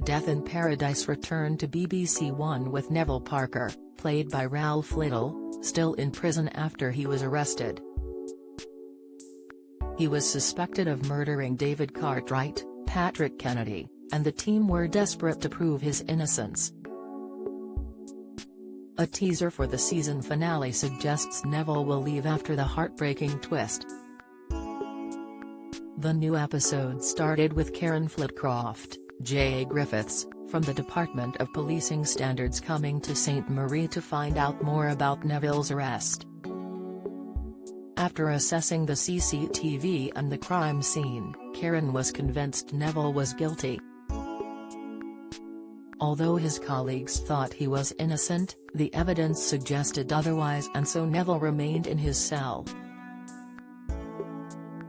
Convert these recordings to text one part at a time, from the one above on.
Death in Paradise returned to BBC One with Neville Parker, played by Ralph Little, still in prison after he was arrested. He was suspected of murdering David Cartwright, Patrick Kennedy, and the team were desperate to prove his innocence. A teaser for the season finale suggests Neville will leave after the heartbreaking twist. The new episode started with Karen Flitcroft, J.A. Griffiths, from the Department of Policing Standards coming to St. Marie to find out more about Neville's arrest. After assessing the CCTV and the crime scene, Karen was convinced Neville was guilty. Although his colleagues thought he was innocent, the evidence suggested otherwise, and so Neville remained in his cell.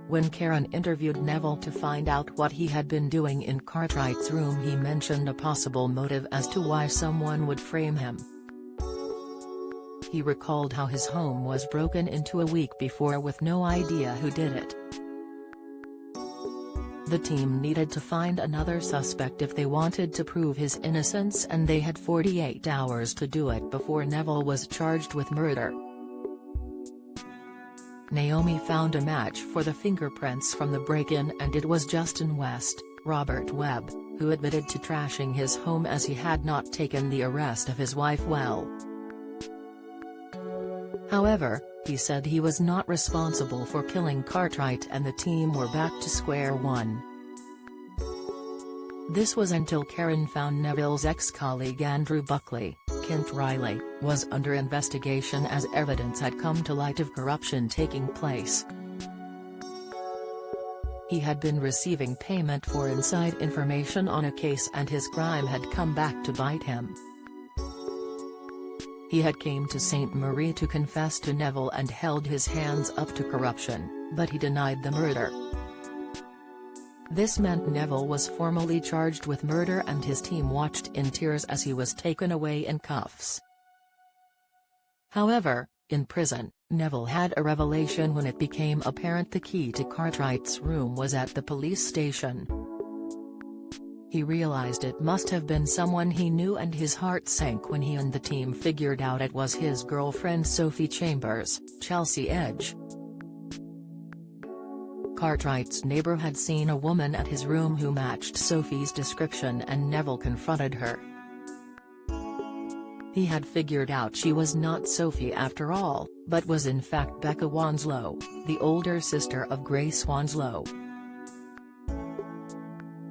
When Karen interviewed Neville to find out what he had been doing in Cartwright's room, he mentioned a possible motive as to why someone would frame him. He recalled how his home was broken into a week before with no idea who did it. The team needed to find another suspect if they wanted to prove his innocence, and they had 48 hours to do it before Neville was charged with murder. Naomi found a match for the fingerprints from the break-in, and it was Justin West, Robert Webb, who admitted to trashing his home as he had not taken the arrest of his wife well. However, he said he was not responsible for killing Cartwright, and the team were back to square one. This was until Karen found Neville's ex-colleague Andrew Buckley, Kent Riley, was under investigation as evidence had come to light of corruption taking place. He had been receiving payment for inside information on a case, and his crime had come back to bite him. He had came to St. Marie to confess to Neville and held his hands up to corruption, but he denied the murder. This meant Neville was formally charged with murder, and his team watched in tears as he was taken away in cuffs. However, in prison, Neville had a revelation when it became apparent the key to Cartwright's room was at the police station. He realized it must have been someone he knew, and his heart sank when he and the team figured out it was his girlfriend Sophie Chambers, Chelsea Edge. Cartwright's neighbor had seen a woman at his room who matched Sophie's description, and Neville confronted her. He had figured out she was not Sophie after all, but was in fact Becca Wanslow, the older sister of Grace Wanslow.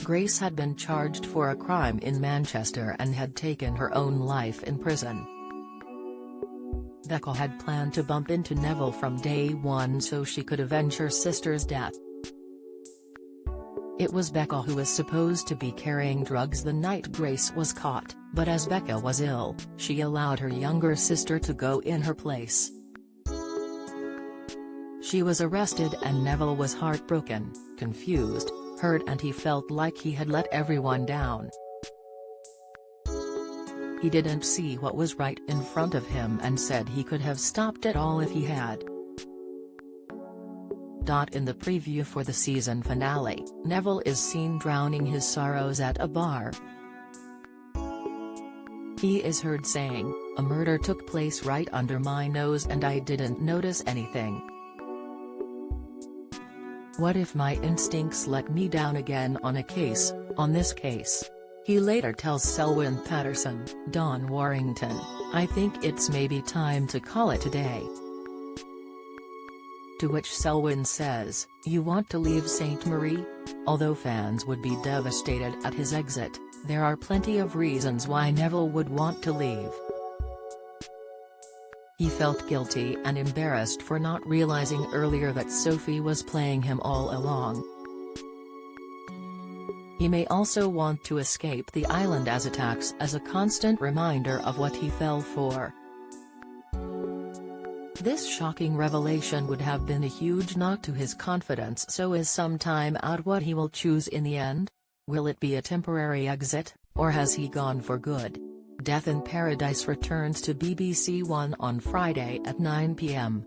Grace had been charged for a crime in Manchester and had taken her own life in prison. Becca had planned to bump into Neville from day one so she could avenge her sister's death. It was Becca who was supposed to be carrying drugs the night Grace was caught, but as Becca was ill, she allowed her younger sister to go in her place. She was arrested, and Neville was heartbroken, confused, hurt, and he felt like he had let everyone down. He didn't see what was right in front of him and said he could have stopped it all if he had. In the preview for the season finale, Neville is seen drowning his sorrows at a bar. He is heard saying, "A murder took place right under my nose and I didn't notice anything. What if my instincts let me down again on this case?" He later tells Selwyn Patterson, Don Warrington, "I think it's maybe time to call it a day." To which Selwyn says, "You want to leave St. Marie?" Although fans would be devastated at his exit, there are plenty of reasons why Neville would want to leave. He felt guilty and embarrassed for not realizing earlier that Sophie was playing him all along. He may also want to escape the island, as it acts as a constant reminder of what he fell for. This shocking revelation would have been a huge knock to his confidence, so is some time out what he will choose in the end? Will it be a temporary exit, or has he gone for good? Death in Paradise returns to BBC One on Friday at 9 p.m.